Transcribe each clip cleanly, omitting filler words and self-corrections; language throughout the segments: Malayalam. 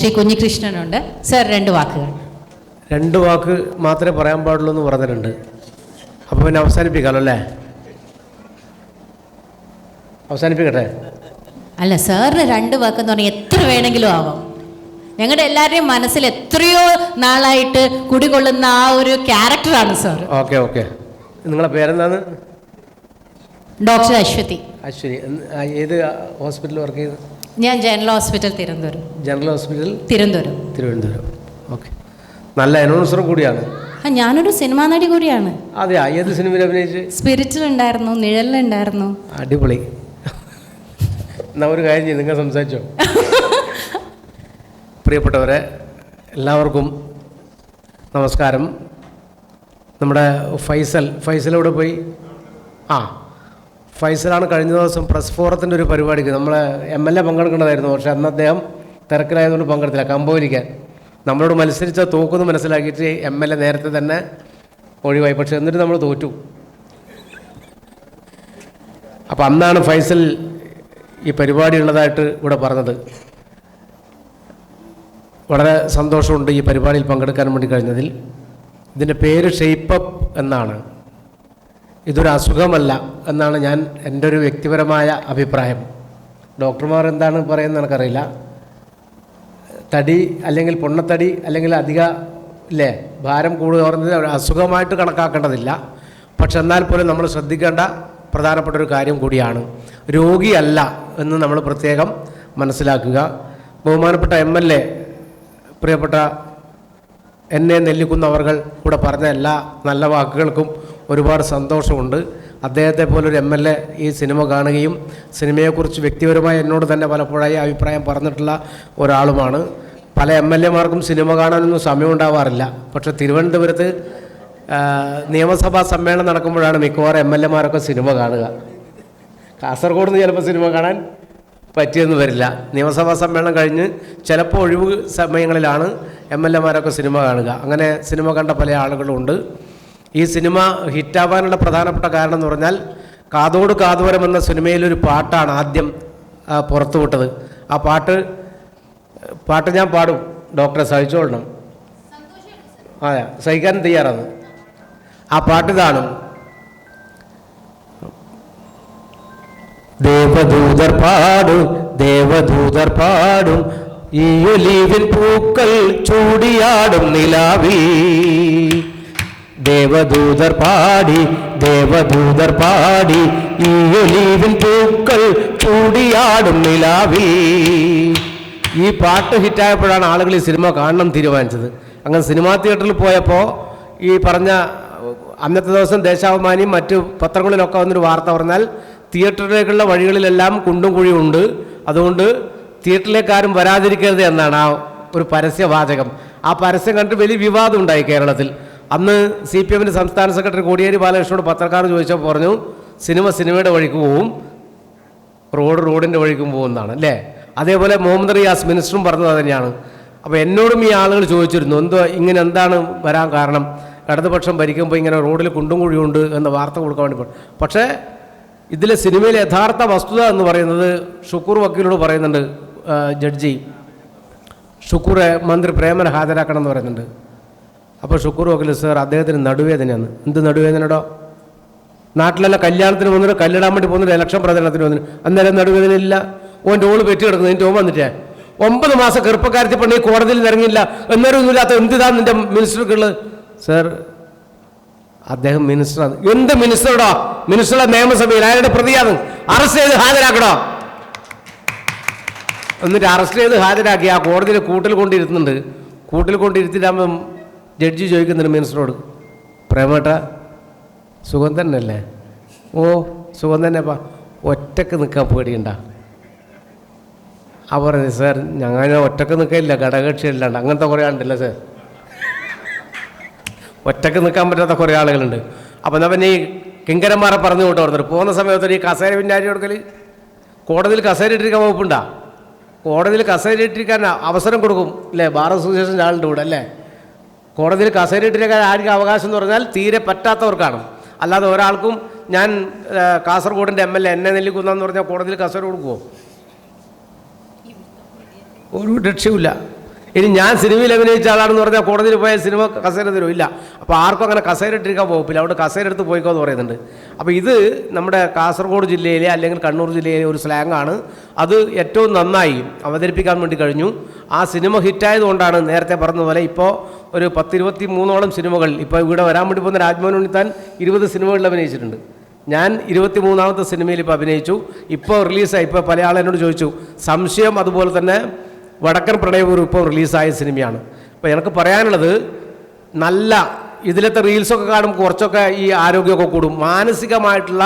ശ്രീ കുഞ്ഞികൃഷ്ണനുണ്ട്. സർ, 2 വാക്കുകൾ. 2 വാക്ക് മാത്രമേ പറയാൻ പാടുള്ളൂ എന്ന് പറഞ്ഞിട്ടുണ്ട്. അപ്പോൾ പിന്നെ അവസാനിപ്പിക്കാമല്ലോ അല്ലേ? അവസാനിപ്പിക്കട്ടെ. അല്ല, സാറിന് 2 വാക്കെന്ന് പറഞ്ഞാൽ എത്ര വേണമെങ്കിലും ആവാം. ഞങ്ങളുടെ എല്ലാവരുടെയും മനസ്സിൽ എത്രയോ നാളായിട്ട് കുടികൊള്ളുന്ന ആ ഒരു ക്യാരക്ടറാണ് സാർ. Okay okay. നിങ്ങളെ പേരെന്താണ്? ഡോക്ടർ അശ്വതി. അശ്വതി. ഏത് ഹോസ്പിറ്റലിൽ വർക്ക് ചെയ്ത്? ഞാൻ general hospital Thiruvananthapuram. General hospital Thiruvananthapuram. Okay. നല്ല അനൗൺസറും കൂടിയാണ്. ഞാനൊരു സിനിമാ നടി കൂടിയാണ്. അതെ. ഏത് സിനിമയിൽ അഭിനയിച്ച്? സ്പിരിറ്റിൽ ഉണ്ടായിരുന്നു, നിഴലിലുണ്ടായിരുന്നു. അടിപൊളി. എന്നാ ഒരു കാര്യം ചെയ്യും, നിങ്ങൾ സംസാരിച്ചോ. പ്രിയപ്പെട്ടവരെ, എല്ലാവർക്കും നമസ്കാരം. നമ്മുടെ ഫൈസലോട് പോയി. ഫൈസലാണ് കഴിഞ്ഞ ദിവസം പ്രസ് ഫോറത്തിൻ്റെ ഒരു പരിപാടിക്ക് നമ്മളെ MLA പങ്കെടുക്കേണ്ടതായിരുന്നു. പക്ഷേ അന്ന് അദ്ദേഹം തിരക്കിലായതുകൊണ്ട് പങ്കെടുത്തില്ല. കമ്പോലിക്കാൻ നമ്മളോട് മത്സരിച്ച തോക്കുമെന്ന് മനസ്സിലാക്കിയിട്ട് MLA നേരത്തെ തന്നെ ഒഴിവായി. പക്ഷെ എന്നിട്ട് നമ്മൾ തോറ്റു. അപ്പോൾ അന്നാണ് ഫൈസൽ ഈ പരിപാടി ഉള്ളതായിട്ട് ഇവിടെ പറഞ്ഞത്. വളരെ സന്തോഷമുണ്ട് ഈ പരിപാടിയിൽ പങ്കെടുക്കാൻ വേണ്ടി കഴിഞ്ഞതിൽ. ഇതിൻ്റെ പേര് ഷെയ്പ്പപ്പ് എന്നാണ്. ഇതൊരു അസുഖമല്ല എന്നാണ് എൻ്റെ ഒരു വ്യക്തിപരമായ അഭിപ്രായം. ഡോക്ടർമാർ എന്താണ് പറയുന്നത് എനിക്കറിയില്ല. തടി അല്ലെങ്കിൽ പൊണ്ണത്തടി അല്ലെങ്കിൽ ഭാരം കൂടുക പറഞ്ഞത് ഒരു അസുഖമായിട്ട് കണക്കാക്കേണ്ടതില്ല. പക്ഷെ എന്നാൽ പോലും നമ്മൾ ശ്രദ്ധിക്കേണ്ട പ്രധാനപ്പെട്ട ഒരു കാര്യം കൂടിയാണ്. രോഗിയല്ല എന്ന് നമ്മൾ പ്രത്യേകം മനസ്സിലാക്കുക. ബഹുമാനപ്പെട്ട MLA പ്രിയപ്പെട്ട എന്നെ നെല്ലിക്കുന്ന അവർ കൂടെ പറഞ്ഞ എല്ലാ നല്ല വാക്കുകൾക്കും ഒരുപാട് സന്തോഷമുണ്ട്. അദ്ദേഹത്തെ പോലൊരു MLA ഈ സിനിമ കാണുകയും സിനിമയെക്കുറിച്ച് വ്യക്തിപരമായി എന്നോട് തന്നെ പലപ്പോഴായി അഭിപ്രായം പറഞ്ഞിട്ടുള്ള ഒരാളുമാണ്. പല MLA-മാർക്കും സിനിമ കാണാനൊന്നും സമയമുണ്ടാവാറില്ല. പക്ഷേ തിരുവനന്തപുരത്ത് നിയമസഭാ സമ്മേളനം നടക്കുമ്പോഴാണ് മിക്കവാറും MLA-മാരൊക്കെ സിനിമ കാണുക. കാസർഗോഡ് നിന്ന് ചിലപ്പോൾ സിനിമ കാണാൻ പറ്റിയെന്ന് വരില്ല. നിയമസഭാ സമ്മേളനം കഴിഞ്ഞ് ചിലപ്പോൾ ഒഴിവ് സമയങ്ങളിലാണ് MLA-മാരൊക്കെ സിനിമ കാണുക. അങ്ങനെ സിനിമ കണ്ട പല ആളുകളുണ്ട്. ഈ സിനിമ ഹിറ്റാവാനുള്ള പ്രധാനപ്പെട്ട കാരണം എന്ന് പറഞ്ഞാൽ കാതോട് കാതോരം എന്ന സിനിമയിലൊരു പാട്ടാണ് ആദ്യം പുറത്തുവിട്ടത്. ആ പാട്ട് ഞാൻ പാടും, ഡോക്ടറെ സഹിച്ചോളണം. അതെ, സഹിക്കാൻ തയ്യാറാണ്. ആ പാട്ടിതാണ്: ദേവദൂതർ പാടും ഈ ഒലീവിൻ പൂക്കൾ ചൂടിയാടും നിലാവിൽ. ദേവദൂതർ പാടി ഈ ഒലീവിൻ പൂക്കൾ ചൂടിയാടും നിലാവിൽ. ഈ പാട്ട് ഹിറ്റായപ്പോഴാണ് ആളുകൾ ഈ സിനിമ കാണണം തീരുമാനിച്ചത്. അങ്ങനെ സിനിമാ തിയേറ്ററിൽ പോയപ്പോൾ ഈ പറഞ്ഞ അന്നത്തെ ദിവസം ദേശാഭിമാനിയും മറ്റു പത്രങ്ങളിലൊക്കെ വന്നൊരു വാർത്ത പറഞ്ഞാൽ തിയേറ്ററിലേക്കുള്ള വഴികളിലെല്ലാം കുണ്ടും കുഴിയും ഉണ്ട്, അതുകൊണ്ട് തിയേറ്ററിലേക്കാരും വരാതിരിക്കരുത് എന്നാണ് ആ ഒരു പരസ്യവാചകം. ആ പരസ്യം കണ്ടിട്ട് വലിയ വിവാദം ഉണ്ടായി കേരളത്തിൽ. അന്ന് CPM-ൻ്റെ സംസ്ഥാന സെക്രട്ടറി കോടിയേരി ബാലകൃഷ്ണനോട് പത്രക്കാർ ചോദിച്ചപ്പോൾ പറഞ്ഞു, സിനിമയുടെ വഴിക്ക് പോവും, റോഡിൻ്റെ വഴിക്കും പോകുന്നതാണ് അല്ലേ. അതേപോലെ മുഹമ്മദ് റിയാസ് മിനിസ്റ്ററും പറഞ്ഞത് തന്നെയാണ്. അപ്പോൾ എന്നോടും ഈ ആളുകൾ ചോദിച്ചിരുന്നു, എന്താണ് വരാൻ കാരണം, ഇടതുപക്ഷം ഭരിക്കുമ്പോൾ ഇങ്ങനെ റോഡിൽ കുണ്ടും കുഴിയുണ്ട് എന്ന വാർത്ത കൊടുക്കാൻ വേണ്ടി. പക്ഷേ ഇതിലെ സിനിമയിലെ യഥാർത്ഥ വസ്തുത എന്ന് പറയുന്നത് ഷുക്കൂർ വക്കീലോട് പറയുന്നുണ്ട്. ജഡ്ജി ഷുക്കൂർ മന്ത്രി പ്രേമന ഹാജരാക്കണം എന്ന് പറയുന്നുണ്ട്. അപ്പോൾ ഷുക്കൂർ വക്കീൽ, സാർ അദ്ദേഹത്തിന് നടുവേദനയാണ്. എന്ത് നടുവേദനയോ? നാട്ടിലെല്ലാം കല്യാണത്തിന് വന്നിട്ട് കല്ലിടാൻ വേണ്ടി പോകുന്നില്ല, ഇലക്ഷൻ പ്രചരണത്തിന് വന്നിട്ട്. അന്നേരം നടുവേദന ഇല്ല. ഓൻ്റെ ഓള് പെറ്റി കിടക്കുന്നത് എൻ്റെ ഓൻ വന്നിട്ടേ 9 മാസം ചെറുപ്പക്കാരത്തിൽ പെണ്ണി കോടതിയിൽ ഇറങ്ങിയില്ല. എന്നേരം ഒന്നുമില്ലാത്ത എന്തിതാണ് നിൻ്റെ മിനിസ്റ്റർക്കുള്ളത്? സാർ, അദ്ദേഹം മിനിസ്റ്ററാണ്. എന്ത് മിനിസ്റ്ററോടോ? മിനിസ്റ്ററുടെ നിയമസഭയിൽ അയാളുടെ പ്രതിയാണ്. അറസ്റ്റ് ചെയ്ത് ഹാജരാക്കണോ? എന്നിട്ട് അറസ്റ്റ് ചെയ്ത് ഹാജരാക്കി ആ കോടതിയിൽ കൂട്ടിൽ കൊണ്ടിരുത്തുന്നുണ്ട്. കൂട്ടിൽ കൊണ്ടിരുത്തിട്ടാകുമ്പം ജഡ്ജി ചോദിക്കുന്നുണ്ട് മിനിസ്റ്ററോട്, പ്രേമേട്ട സുഖം തന്നെയല്ലേ? ഓ സുഖം തന്നെപ്പാ, ഒറ്റക്ക് നിൽക്കാൻ പേടിയുണ്ടാ? ആ പറഞ്ഞു, സാർ ഞങ്ങൾ ഒറ്റക്ക് നിൽക്കില്ല, ഘടകകക്ഷിയല്ലാണ്ട് അങ്ങനത്തെ കുറേ ആളുണ്ടല്ലോ സാർ, ഒറ്റക്ക് നിൽക്കാൻ പറ്റാത്ത കുറേ ആളുകളുണ്ട്. അപ്പം എന്നാൽ പിന്നെ ഈ കിങ്കരന്മാരെ പറഞ്ഞു വിട്ടു പറഞ്ഞിട്ട് പോകുന്ന സമയത്ത് ഈ കസേര പിന്നാരി കൊടുക്കൽ, കോടതിയിൽ കസേര ഇട്ടിരിക്കാൻ വകുപ്പുണ്ടാ? കോടതിയിൽ കസേര ഇട്ടിരിക്കാൻ അവസരം കൊടുക്കും അല്ലേ? ബാർ അസോസിയേഷൻ്റെ ആളുടെ കൂടെ അല്ലേ? കോടതിയിൽ കസേര ഇട്ടിരിക്കാൻ ആർക്കും അവകാശം എന്ന് പറഞ്ഞാൽ തീരെ പറ്റാത്തവർക്കാണ്. അല്ലാതെ ഒരാൾക്കും ഞാൻ കാസർഗോഡിൻ്റെ MLA എന്നെ നെല്ലിക്കുന്നെന്ന് പറഞ്ഞാൽ കോടതിയിൽ കസേര കൊടുക്കുമോ? ഒരു രക്ഷയുമില്ല. ഇനി ഞാൻ സിനിമയിൽ അഭിനയിച്ച ആളാണെന്ന് പറഞ്ഞാൽ കോടതിയിൽ പോയ സിനിമ കസേര തരുമില്ല. അപ്പോൾ ആർക്കും അങ്ങനെ കസേര ഇട്ടിരിക്കാൻ പോകില്ല, അവിടെ കസേര എടുത്ത് പോയിക്കോ എന്ന് പറയുന്നുണ്ട്. അപ്പോൾ ഇത് നമ്മുടെ കാസർഗോഡ് ജില്ലയിലെ അല്ലെങ്കിൽ കണ്ണൂർ ജില്ലയിലെ ഒരു സ്ലാങ്ങാണ്. അത് ഏറ്റവും നന്നായി അവതരിപ്പിക്കാൻ വേണ്ടി കഴിഞ്ഞു. ആ സിനിമ ഹിറ്റായതുകൊണ്ടാണ് നേരത്തെ പറഞ്ഞതുപോലെ ഇപ്പോൾ ഒരു 10-23ഓളം സിനിമകൾ, ഇപ്പോൾ ഇവിടെ വരാൻ വേണ്ടി പോകുന്ന രാജ്മോഹൻ ഉണ്ണിത്താൻ 20 സിനിമകളിൽ അഭിനയിച്ചിട്ടുണ്ട്. ഞാൻ 23ാമത്തെ സിനിമയിൽ ഇപ്പോൾ അഭിനയിച്ചു. ഇപ്പോൾ റിലീസായി. ഇപ്പോൾ പല ആളെന്നോട് ചോദിച്ചു, സംശയം അതുപോലെ തന്നെ വടക്കൻ പ്രണയപൂർവ്വം ഇപ്പോൾ റിലീസായ സിനിമയാണ്. അപ്പോൾ എനിക്ക് പറയാനുള്ളത്, നല്ല ഇതിലത്തെ റീൽസൊക്കെ കാണുമ്പോൾ കുറച്ചൊക്കെ ഈ ആരോഗ്യമൊക്കെ കൂടും. മാനസികമായിട്ടുള്ള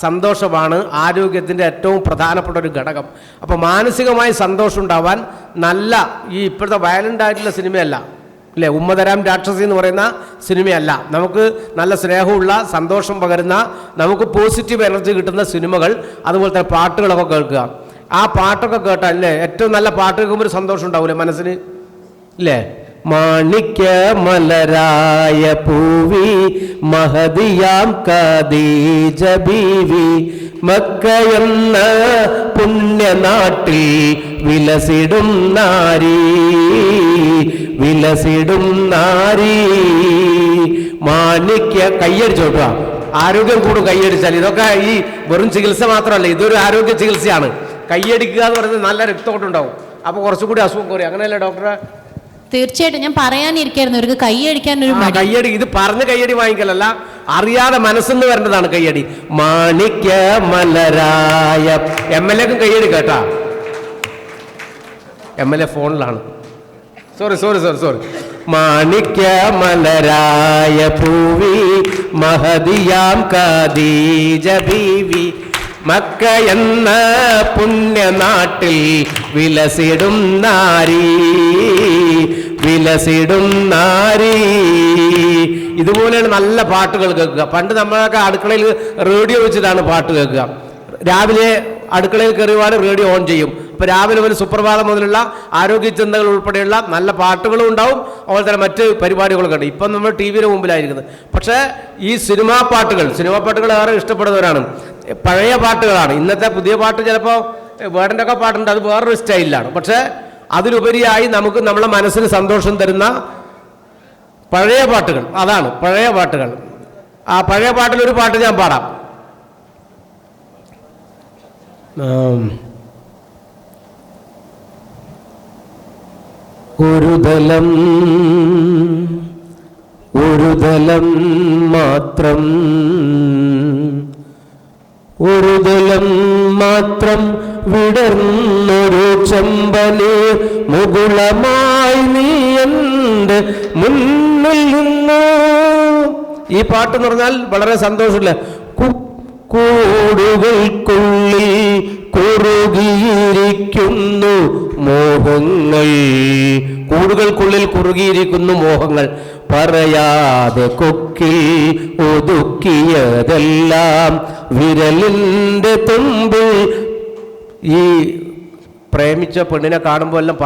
സന്തോഷമാണ് ആരോഗ്യത്തിൻ്റെ ഏറ്റവും പ്രധാനപ്പെട്ട ഒരു ഘടകം. അപ്പോൾ മാനസികമായി സന്തോഷം ഉണ്ടാവാൻ നല്ല ഈ ഇപ്പോഴത്തെ വയലൻ്റ് ആയിട്ടുള്ള സിനിമയല്ല അല്ലേ, ഉമ്മതരാം രാക്ഷസി എന്ന് പറയുന്ന സിനിമയല്ല, നമുക്ക് നല്ല സ്നേഹമുള്ള സന്തോഷം പകരുന്ന നമുക്ക് പോസിറ്റീവ് എനർജി കിട്ടുന്ന സിനിമകൾ, അതുപോലെ തന്നെ പാട്ടുകളൊക്കെ കേൾക്കുക. ആ പാട്ടൊക്കെ കേട്ടാൽ അല്ലേ ഏറ്റവും നല്ല പാട്ട് കേൾക്കുമ്പോൾ ഒരു സന്തോഷം ഉണ്ടാവില്ലേ മനസ്സിന് ഇല്ലേ? മാണിക്യ മലരായ പൂവി മഹദിയാം ഖദീജ ബീവി മക്ക എന്ന പുണ്യനാട്ടിൽ വിലസിടും നാരി, വിലസിടും നാരി. മാണിക്യ കയ്യടിച്ചോട്ടുക, ആരോഗ്യം കൂടും കയ്യടിച്ചാൽ. ഇതൊക്കെ ഈ വെറും ചികിത്സ മാത്രമല്ല, ഇതൊരു ആരോഗ്യ ചികിത്സയാണ്. കയ്യടിക്കുക എന്ന് പറയുന്നത് നല്ല രക്തോട്ടമുണ്ടാവും, അപ്പോൾ കുറച്ചുകൂടി അസുഖം കുറയും. അങ്ങനെയല്ലേ ഡോക്ടറെ? തീർച്ചയായിട്ടും. ഞാൻ പറയാനിരിക്കായിരുന്നു ഇവർക്ക് കൈയടിക്കാൻ ഒരു കയ്യടി. ഇത് പറഞ്ഞ് കയ്യടി വാങ്ങിക്കലല്ല, അറിയാതെ മനസ്സെന്ന് വരേണ്ടതാണ് കയ്യടി. മാണിക്യ മലരായ MLA-ക്കും കയ്യടി കേട്ടാ. MLA ഫോണിലാണ്. സോറി. മാണിക്യ മലരായ പൂവി മഹദിയാം ഖദീജ ബീവി മക്ക എന്ന പുണ്യനാട്ടിൽ വിലസിടും നാരി, വിലസിടും നാരി. ഇതുപോലെയാണ് നല്ല പാട്ടുകൾ കേൾക്കുക. പണ്ട് നമ്മളൊക്കെ അടുക്കളയിൽ റേഡിയോ വെച്ചിട്ടാണ് പാട്ട് കേൾക്കുക. രാവിലെ അടുക്കളയിൽ കയറിയുവാണ് റേഡിയോ ഓൺ ചെയ്യും. അപ്പോൾ രാവിലെ ഒരു സുപ്രഭാതം മുതലുള്ള ആരോഗ്യ ചിന്തകൾ ഉൾപ്പെടെയുള്ള നല്ല പാട്ടുകളും ഉണ്ടാവും, അതുപോലെ തന്നെ മറ്റ് പരിപാടികളൊക്കെ ഉണ്ട്. ഇപ്പം നമ്മൾ TV-യുടെ മുമ്പിലായിരിക്കുന്നത്. പക്ഷേ ഈ സിനിമാ പാട്ടുകൾ ഏറെ ഇഷ്ടപ്പെടുന്നവരാണ്. പഴയ പാട്ടുകളാണ്. ഇന്നത്തെ പുതിയ പാട്ട് ചിലപ്പോൾ വേടൻ്റെ ഒക്കെ പാട്ടുണ്ട്, അത് വേറൊരു സ്റ്റൈലിലാണ്. പക്ഷേ അതിലുപരിയായി നമുക്ക് നമ്മളെ മനസ്സിന് സന്തോഷം തരുന്ന പഴയ പാട്ടുകൾ, അതാണ് പഴയ പാട്ടുകൾ. ആ പഴയ പാട്ടിലൊരു പാട്ട് ഞാൻ പാടാം. ഒരു ദലം മാത്രം, ഒരു ദലം മാത്രം വിടർന്നൊരു ചെമ്പനെ മുകുളമായി നീ എൻ്റെ മുന്നിൽ നിന്നു. ഈ പാട്ട് എന്ന് പറഞ്ഞാൽ വളരെ സന്തോഷമില്ല. കൂടുകൾക്കുള്ളിൽ കുറുകിയിരിക്കുന്നു മോഹങ്ങൾ, കൂടുകൾക്കുള്ളിൽ കുറുകിയിരിക്കുന്നു മോഹങ്ങൾ. പറയാതെ കൊക്കിൽ ഒതുക്കിയതെല്ലാം വിരലിൻ്റെ തുമ്പിൽ. ഈ പ്രേമിച്ച പെണ്ണിനെ കാണുമ്പോൾ എല്ലാം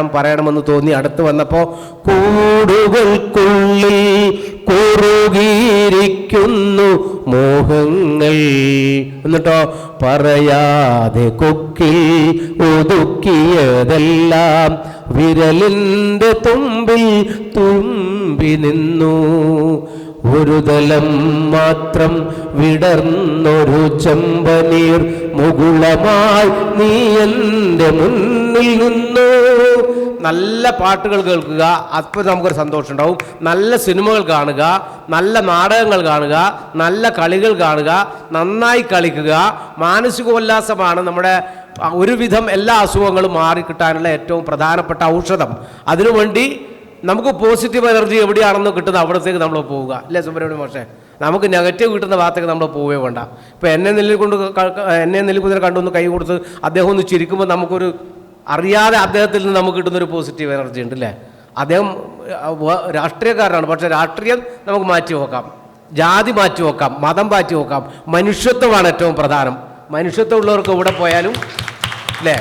പറയണമെന്ന് തോന്നി. അടുത്ത് വന്നപ്പോൾ കൂടുകൾക്കുള്ളിൽ കുറുകിയിരിക്കുന്നു മോഹങ്ങൾ, എന്നിട്ടോ പറയാതെ കൊക്കിൽ ഒതുക്കിയതെല്ലാം വിരലിൻ്റെ തുമ്പിൽ തുമ്പി നിന്നു. ഒരു ദലം മാത്രം വിടർന്നൊരു ചെമ്പനീർ മുകുളമായി നീ എൻ്റെ മുന്നിൽ നിന്നു. നല്ല പാട്ടുകൾ കേൾക്കുക, അപ്പോൾ നമുക്കൊരു സന്തോഷം ഉണ്ടാവും. നല്ല സിനിമകൾ കാണുക, നല്ല നാടകങ്ങൾ കാണുക, നല്ല കളികൾ കാണുക, നന്നായി കളിക്കുക. മാനസികോല്ലാസമാണ് നമ്മുടെ ഒരുവിധം എല്ലാ അസുഖങ്ങളും മാറിക്കിട്ടാനുള്ള ഏറ്റവും പ്രധാനപ്പെട്ട ഔഷധം. അതിനുവേണ്ടി നമുക്ക് പോസിറ്റീവ് എനർജി എവിടെയാണെന്ന് കിട്ടുന്ന അവിടത്തേക്ക് നമ്മൾ പോവുക, അല്ലേ സുബ്രഹ്മണ്യം മാഷേ? നമുക്ക് നെഗറ്റീവ് കിട്ടുന്ന ഭാഗത്തേക്ക് നമ്മൾ പോവേ വേണ്ട. ഇപ്പോൾ എന്നെ നെല്ലിക്കുതിരെ കണ്ടൊന്ന് കൈ കൊടുത്ത് അദ്ദേഹം ഒന്ന് ചിരിക്കുമ്പോൾ നമുക്കൊരു അറിയാതെ അദ്ദേഹത്തിൽ നിന്ന് നമുക്ക് കിട്ടുന്നൊരു പോസിറ്റീവ് എനർജി ഉണ്ട്, അല്ലേ? അദ്ദേഹം രാഷ്ട്രീയക്കാരനാണ്, പക്ഷേ രാഷ്ട്രീയം നമുക്ക് മാറ്റി വെക്കാം, ജാതി മാറ്റി വെക്കാം, മതം മാറ്റി വെക്കാം. മനുഷ്യത്വമാണ് ഏറ്റവും പ്രധാനം. മനുഷ്യത്വം ഉള്ളവർക്ക് എവിടെ പോയാലും, അല്ലേ?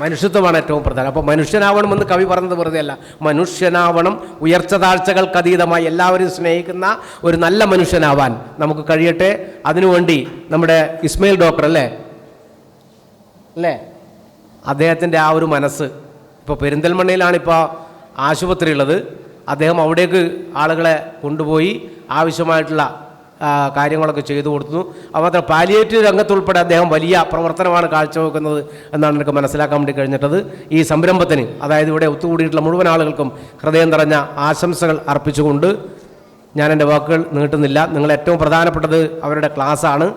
മനുഷ്യത്വമാണ് ഏറ്റവും പ്രധാനം. അപ്പോൾ മനുഷ്യനാവണമെന്ന് കവി പറഞ്ഞത് വെറുതെ അല്ല, മനുഷ്യനാവണം, ഉയർച്ച താഴ്ചകൾക്ക് അതീതമായി എല്ലാവരും സ്നേഹിക്കുന്ന ഒരു നല്ല മനുഷ്യനാവാൻ നമുക്ക് കഴിയട്ടെ. അതിനുവേണ്ടി നമ്മുടെ ഇസ്മയിൽ ഡോക്ടർ അല്ലേ അദ്ദേഹത്തിൻ്റെ ആ ഒരു മനസ്സ് ഇപ്പോൾ പെരിന്തൽമണ്ണയിലാണിപ്പോൾ ആശുപത്രി ഉള്ളത്. അദ്ദേഹം അവിടേക്ക് ആളുകളെ കൊണ്ടുപോയി ആവശ്യമായിട്ടുള്ള കാര്യങ്ങളൊക്കെ ചെയ്തു കൊടുത്തു. അതുമാത്രം പാലിയേറ്റീവ് രംഗത്തുൾപ്പെടെ അദ്ദേഹം വലിയ പ്രവർത്തനമാണ് കാഴ്ചവെക്കുന്നത് എന്നാണ് എനിക്ക് മനസ്സിലാക്കാൻ വേണ്ടി കഴിഞ്ഞിട്ടത്. ഈ സംരംഭത്തിന്, അതായത് ഇവിടെ ഒത്തുകൂടിയിട്ടുള്ള മുഴുവൻ ആളുകൾക്കും ഹൃദയം നിറഞ്ഞ ആശംസകൾ അർപ്പിച്ചുകൊണ്ട് ഞാൻ എൻ്റെ വാക്കുകൾ നീട്ടുന്നില്ല. നിങ്ങൾ ഏറ്റവും പ്രധാനപ്പെട്ടത് അവരുടെ ക്ലാസ്സാണ്.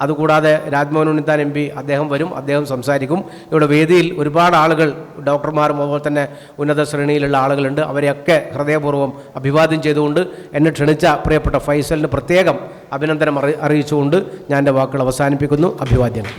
അതുകൂടാതെ രാജ്മോഹൻ ഉണ്ണിത്താൻ MP അദ്ദേഹം വരും, അദ്ദേഹം സംസാരിക്കും. ഇവിടെ വേദിയിൽ ഒരുപാട് ആളുകൾ, ഡോക്ടർമാരും അതുപോലെ തന്നെ ഉന്നത ശ്രേണിയിലുള്ള ആളുകളുണ്ട്. അവരെയൊക്കെ ഹൃദയപൂർവ്വം അഭിവാദ്യം ചെയ്തുകൊണ്ട് എന്നെ ക്ഷണിച്ച പ്രിയപ്പെട്ട ഫൈസലിന് പ്രത്യേകം അഭിനന്ദനം അറിയിച്ചുകൊണ്ട് ഞാൻ എൻ്റെ വാക്കുകൾ അവസാനിപ്പിക്കുന്നു. അഭിവാദ്യങ്ങൾ.